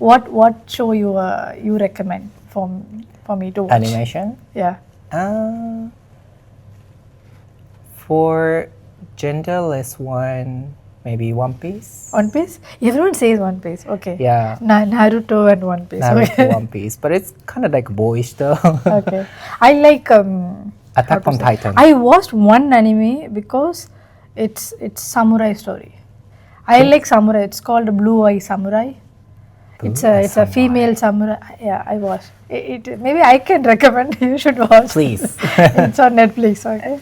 what show you recommend for me to watch? Animation? Yeah. For genderless one, maybe One Piece. One Piece? Everyone says One Piece. Okay. Yeah. Naruto and One Piece. Naruto, Okay. One Piece, but it's kind of like boyish though. Okay. I like how Attack to on say. Titan. I watched one anime because it's samurai story. I Okay. like samurai. It's called Blue Eye Samurai. It's a Samurai. female samurai. Yeah, I watched. It maybe I can recommend. You should watch. Please. It's on Netflix. Okay.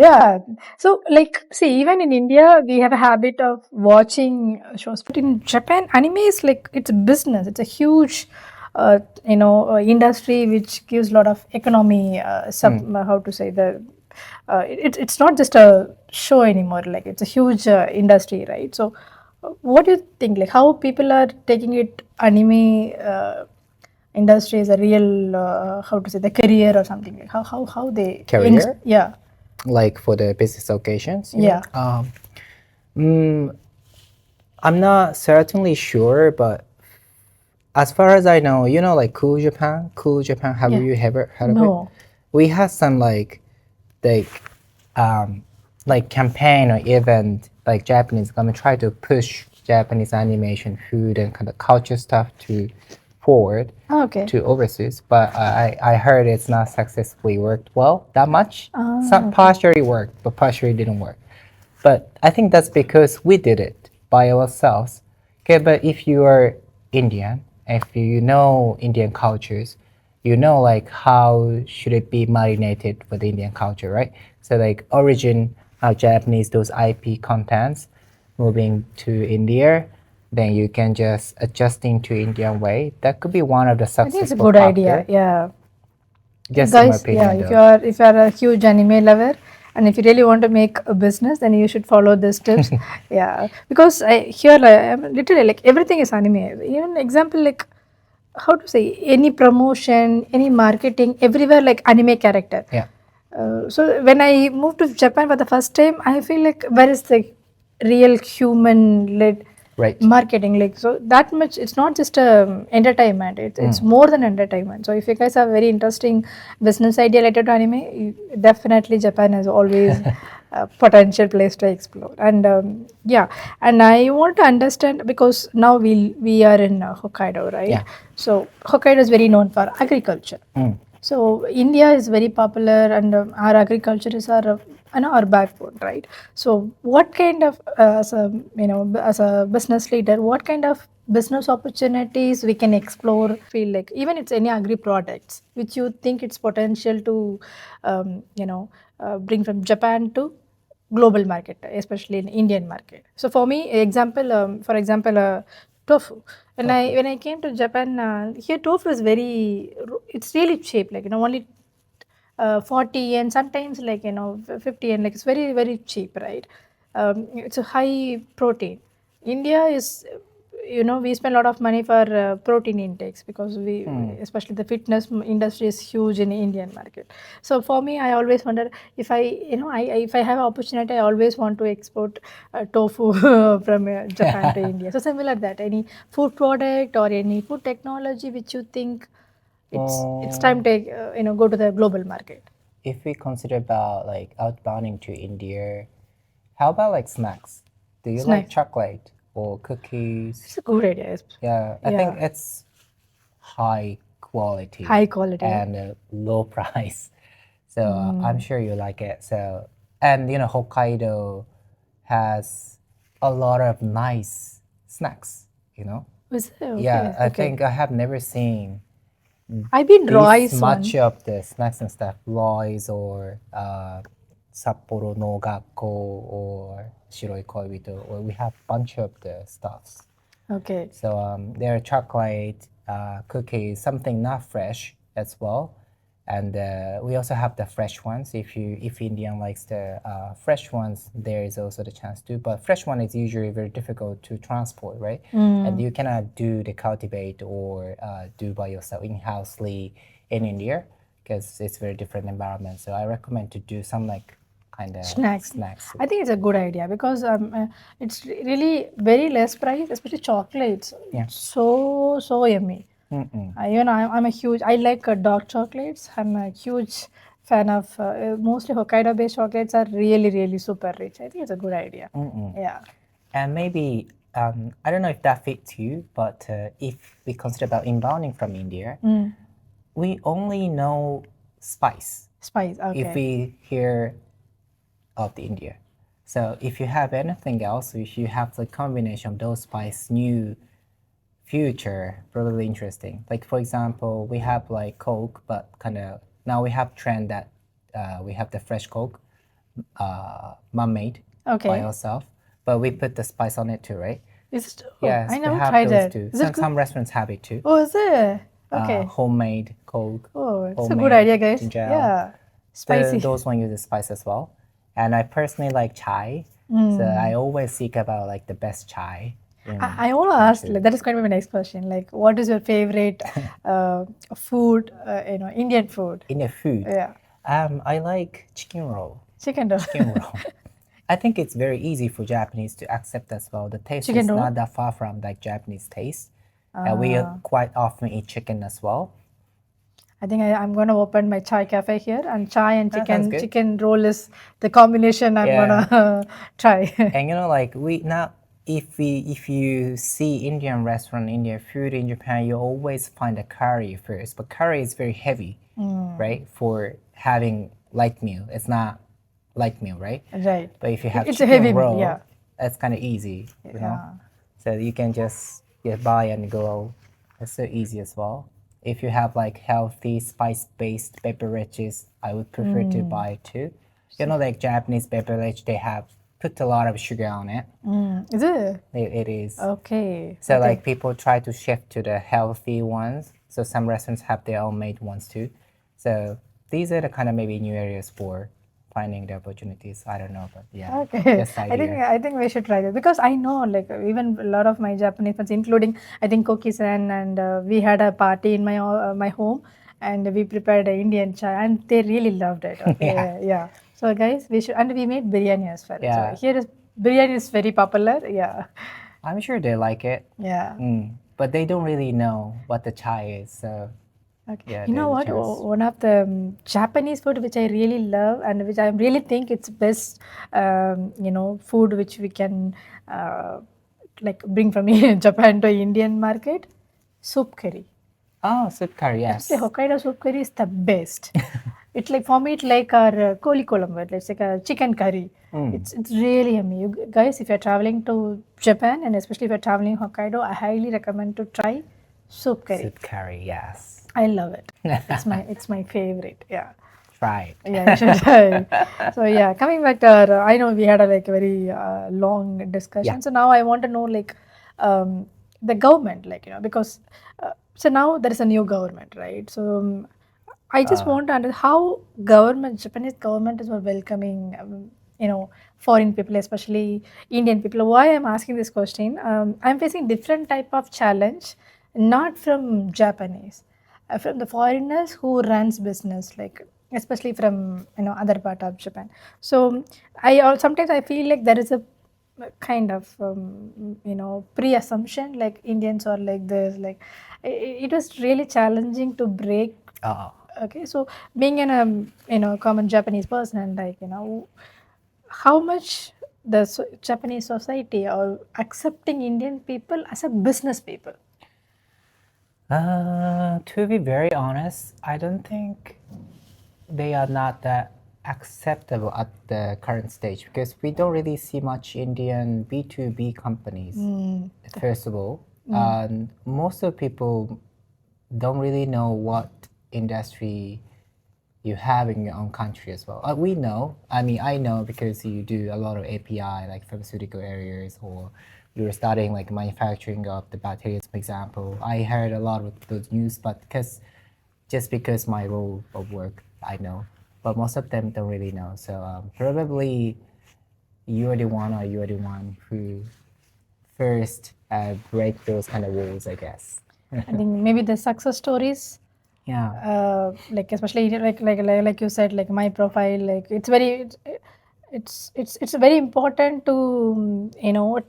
Yeah. So like, see, even in India, we have a habit of watching shows. But in Japan, anime is like it's a business. It's a huge, industry which gives a lot of economy. How to say it's not just a show anymore. Like it's a huge industry, right? So what do you think? Like how people are taking it anime industry as a real how to say the career or something? Like how they Career? yeah. Like for the business occasions? Yeah. I'm not certainly sure, but as far as I know, like Cool Japan. Have Yeah. you ever heard of it? No. We had some like campaign or event like Japanese government try to push Japanese animation, food, and kind of culture stuff to forward Okay. to overseas. But I heard it's not successfully worked well that much. Some Okay. partially worked, but partially didn't work. But I think that's because we did it by ourselves. Okay, but if you are Indian, if you know Indian cultures, you know like how should it be marinated with Indian culture, right? So like origin of Japanese, those IP contents moving to India, then you can just adjusting to Indian way. That could be one of the I think it's a successful good idea. factor. Yeah. Just in my Guys, yeah, opinion, if though. you are a huge anime lover and if you really want to make a business, then you should follow these tips. Yeah, because I'm literally like everything is anime. Even example like how to say any promotion, any marketing, everywhere like anime character. Yeah. So when I moved to Japan for the first time, I feel like where is the real human led Right. marketing? Like so that much. It's not just entertainment. It's more than entertainment. So if you guys have very interesting business idea related to anime, definitely Japan has always a potential place to explore. And yeah, and I want to understand because now we are in Hokkaido, right? Yeah. So Hokkaido is very known for agriculture. So India is very popular, and our agriculture is our backbone, right? So what kind of as a business leader, what kind of business opportunities we can explore? Feel like even it's any agri products which you think it's potential to bring from Japan to global market, especially in Indian market. So for me, for example, tofu. When I came to Japan, here tofu is it's really cheap. Like only 40 and sometimes like 50 and like it's very very cheap, right? It's a high protein. India is we spend a lot of money for protein intakes because especially the fitness industry is huge in Indian market. So for me, I always wonder if if I have an opportunity, I always want to export tofu from Japan to India. So similar that any food product or any food technology which you think it's time to go to the global market. If we consider about like outbounding to India, how about like snacks? Do you like Snacks. chocolate or cookies? It's a good idea. Yes. Yeah, I think it's high quality, High quality. and low price. So I'm sure you like it. So and Hokkaido has a lot of nice snacks. Was it? Okay. Yeah, I Okay. think I have never seen I've been this Roy's much one. of the snacks and stuff, Roy's or Sapporo no Gakko or Shiroi Koibito, or we have bunch of the stuffs. Okay. So there are chocolate, cookies, something not fresh as well, and we also have the fresh ones. If Indian likes the fresh ones, there is also the chance to. But fresh one is usually very difficult to transport, right? And you cannot do the cultivate or do by yourself in-housely in India because it's very different environment. So I recommend to do some like kind of Snacks. snacks. I think it's a good idea because it's really very less price, especially chocolates. Yeah. It's so yummy. Even I'm a huge. I like dark chocolates. I'm a huge fan of mostly Hokkaido based chocolates are really super rich. I think it's a good idea. Yeah. And maybe I don't know if that fits you, but if we consider about inbounding from India, we only know spice. Spice. If Okay. we hear of the India, so if you have anything else, if you have the combination of those spice, new future, probably interesting. Like for example, we have like Coke, but kind of now we have trend that we have the fresh Coke, mom-made by Okay. ourselves, but we put the spice on it too, right? Is it? Oh, Yes, I we never have tried those it. too. Is it good? Some restaurants have it too. Oh, is it? Okay. Homemade Coke. Oh, it's a homemade good idea, guys. ginger ale. Yeah. Spicy. Those one uses spice as well. And I personally like chai, so I always seek about like the best chai. I want to ask, like, that is going to be my next question. Like, what is your favorite food, Indian food? Indian food. Yeah. I like chicken roll. Chicken roll. Chicken roll. I think it's very easy for Japanese to accept as well. The taste Chicken is roll? not that far from like Japanese taste. We quite often eat chicken as well. I think I'm going to open my chai cafe here, and chai and That sounds good. chicken roll is the combination I'm Yeah. gonna try. And like we now, if you see Indian restaurant, Indian food in Japan, you always find a curry first. But curry is very heavy, right? For having light meal, it's not light meal, right? Right. But if you have It's a chicken heavy meal, roll, yeah. that's kind of easy, you know. Yeah. So you can just buy and go. It's so easy as well. If you have like healthy spice-based beverages, I would prefer to buy it too. Like Japanese beverage, they have put a lot of sugar on it. Is it? It is. Okay. So like people try to shift to the healthy ones. So some restaurants have their own made ones too. So these are the kind of maybe new areas for finding the opportunities. I don't know, but yeah. Okay. Just idea. I think we should try that because I know like even a lot of my Japanese friends, including I think Koki-san, and we had a party in my home, and we prepared an Indian chai, and they really loved it. Okay. Yeah. So guys, we should, and we made biryani as well. Yeah. So here is biryani is very popular. Yeah. I'm sure they like it. Yeah. But they don't really know what the chai is. So Okay. yeah, You know what? there's a chance. One of the Japanese food which I really love and which I really think it's best, food which we can like bring from Japan to Indian market, soup curry. Oh, soup curry, yes. Say Hokkaido soup curry is the best. It's like for me, it's like our koli kolambu. It's like a chicken curry. It's really yummy. You guys, if you're traveling to Japan and especially if you're traveling Hokkaido, I highly recommend to try soup curry. Soup curry, yes. I love it. It's my favorite. Yeah. Try it. Yeah, you should try. So yeah, coming back to our, I know we had a like very long discussion. Yeah. So now I want to know like the government, like because so now there is a new government, right? So I just want to understand how Japanese government is welcoming foreign people, especially Indian people. Why I'm asking this question? I'm facing different type of challenge, not from Japanese, from the foreigners who runs business, like especially from other part of Japan. So sometimes I feel like there is a kind of pre-assumption like Indians are like this. Like it was really challenging to break. Okay, so being in a common Japanese person, like how much the Japanese society are accepting Indian people as a business people. To be very honest, I don't think they are not that acceptable at the current stage because we don't really see much Indian B2B companies, first of all. And most of people don't really know what industry you have in your own country as well. We know, I mean, I know because you do a lot of API, like pharmaceutical areas, or you're starting like manufacturing of the batteries, for example. I heard a lot of those news, but just because my role of work, I know. But most of them don't really know. So probably you're the one who first break those kind of rules, I guess. I think maybe the success stories. Yeah. Like especially like you said, like my profile, like it's very it's very important to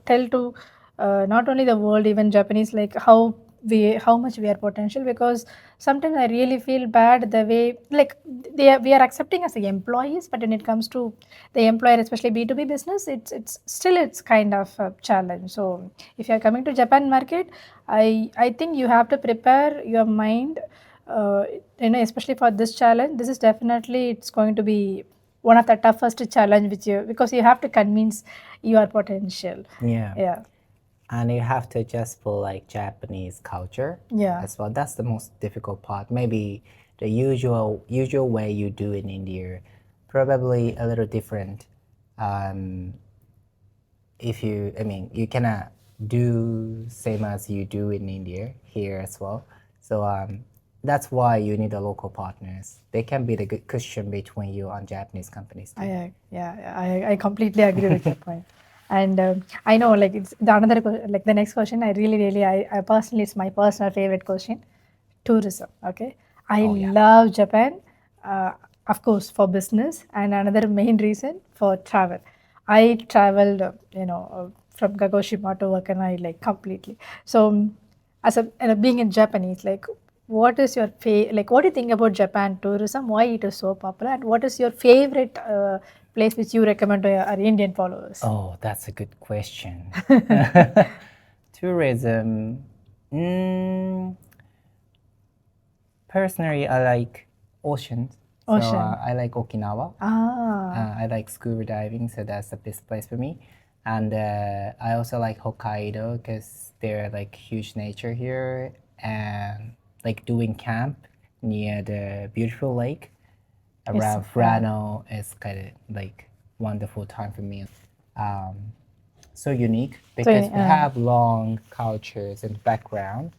tell to not only the world, even Japanese, like how much we are potential, because sometimes I really feel bad the way, like, we are accepting as the employees, but when it comes to the employer, especially B2B business, it's still it's kind of a challenge. So if you are coming to Japan market, I think you have to prepare your mind, uh, especially for this challenge. This is definitely, it's going to be one of the toughest challenge with you, because you have to convince your potential. Yeah. Yeah. And you have to adjust for like Japanese culture Yeah. as well. That's the most difficult part. Maybe the usual way you do in India, probably a little different. If you, I mean, you cannot do same as you do in India here as well. So that's why you need the local partners. They can be the good cushion between you and Japanese companies too. I completely agree with your point. And I know, like, it's the another like the next question. I really I personally, it's my personal favorite question. Tourism. Okay, I Oh, yeah. love Japan, uh, of course, for business, and another main reason for travel. I traveled, from Kagoshima to Wakanai, like, completely. So, as a, being in Japanese, like, what is your like, what do you think about Japan tourism? Why it is so popular, and what is your favorite place which you recommend to our Indian followers? Oh, that's a good question. Tourism. Mm, personally, I like oceans. So Ocean. I like Okinawa. I like scuba diving, so that's the best place for me. And I also like Hokkaido because there are like huge nature here, and like doing camp near the beautiful lake around Furano is kind of like wonderful time for me. So unique because we have long cultures and background,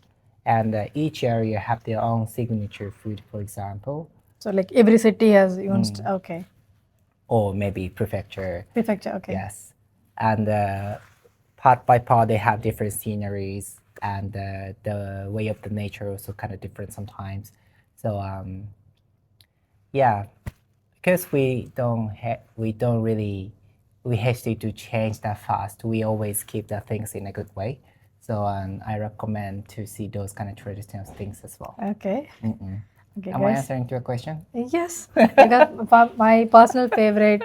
and each area have their own signature food, for example, So, like, every city has used. Okay. or maybe prefecture. Prefecture. Okay. Yes, and part by part they have different sceneries, and the way of the nature also kind of different sometimes. So yeah, because we don't really we hesitate to change that fast. We always keep the things in a good way. So I recommend to see those kind of traditional things as well. Okay. Okay, Am I guys. answering to your question? Yes, I got my personal favorite,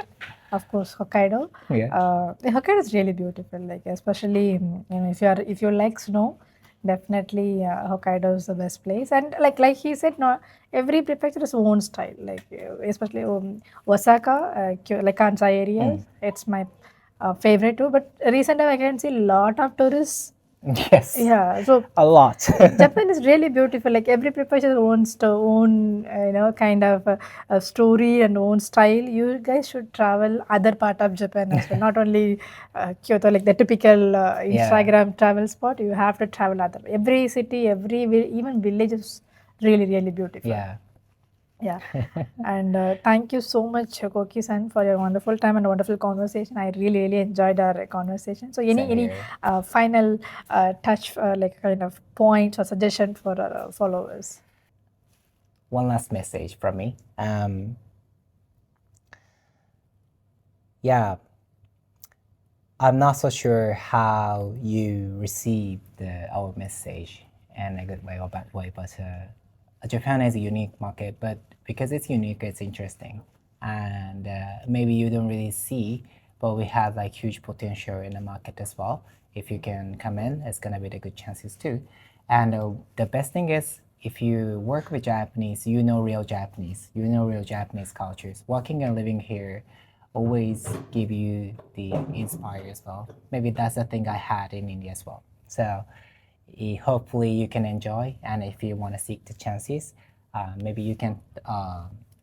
of course, Hokkaido. Yeah. Hokkaido is really beautiful. Like, especially, if you like snow, definitely Hokkaido is the best place. And like he said, no, every prefecture has own style. Like, especially Osaka, like Kansai areas, it's my favorite too. But recently I can see a lot of tourists. Yes. Yeah, so A lot. Japan is really beautiful. Like, every prefecture own own kind of a story and own style. You guys should travel other part of Japan as well, not only Kyoto, like the typical Instagram travel spot. You have to travel other. Every city, even village is really beautiful. Yeah. Yeah. And thank you so much, Koki-san, for your wonderful time and wonderful conversation. I really enjoyed our conversation. So, Same any here. final touch, like, kind of points or suggestion for our followers? One last message from me. Yeah, I'm not so sure how you received our message in a good way or bad way, but Japan is a unique market, but because it's unique, it's interesting. And maybe you don't really see, but we have like huge potential in the market as well. If you can come in, it's gonna be the good chances too. And the best thing is, if you work with Japanese, you know real Japanese, you know real Japanese cultures. Working and living here always give you the inspire as well. Maybe that's the thing I had in India as well. So hopefully you can enjoy, and if you want to seek the chances, maybe you can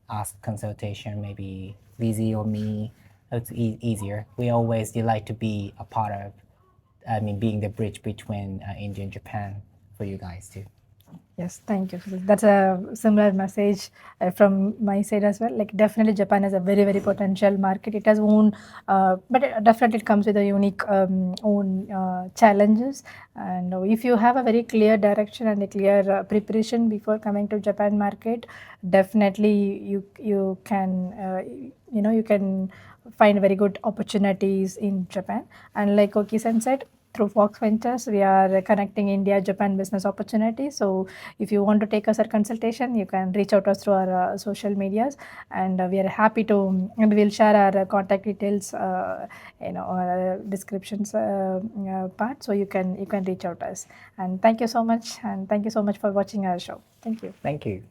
ask consultation, maybe Lizzie or me. It's easier. We always delight to be a part of, being the bridge between India and Japan for you guys too. Yes, thank you. That's a similar message from my side as well. Like, definitely Japan is a very potential market. It has own, but definitely it comes with a unique own challenges. And if you have a very clear direction and a clear preparation before coming to Japan market, definitely you can you can find very good opportunities in Japan. And like Koki-san said, through Fox Ventures, we are connecting India-Japan business opportunities. So if you want to take us a consultation, you can reach out to us through our social medias, and we are happy to, and we'll share our contact details, descriptions part, so you can reach out to us. And thank you so much, and thank you so much for watching our show. Thank you. Thank you.